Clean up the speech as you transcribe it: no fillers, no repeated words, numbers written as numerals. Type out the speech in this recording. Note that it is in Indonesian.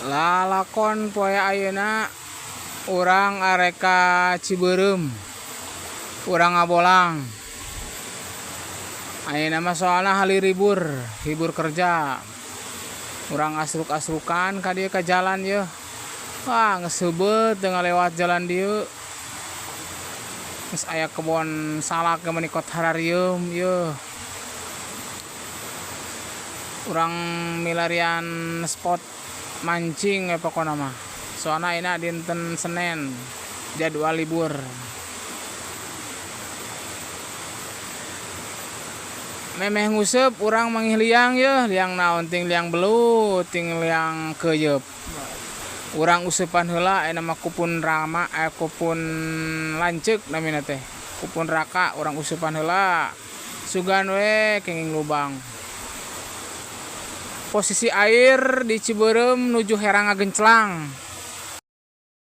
Lalakon poe ayeuna urang areka Ciberem, urang ngabolang. Ayeuna mah soalna hali hibur kerja. Urang asruk-asrukan ka dieu ka jalan yeuh. Wah, geus heubeut teu ngalewat jalan dieu. Geus aya kebon salak ge menikot hararium yeuh. Urang milarian spot mancing pokona mah. Soalna ayeuna dinten Senen jadwal libur. Memeh nguseup urang mangih liang yeuh, liang naon ting liang belut, ting liang keuyeup. Urang useupan heula aya mah kupun rama, kupun lanceuk namina teh. Kupun raka urang useupan heula. Sugan we kenging lubang. Posisi air di Ciberem nuju herang ngagenclang.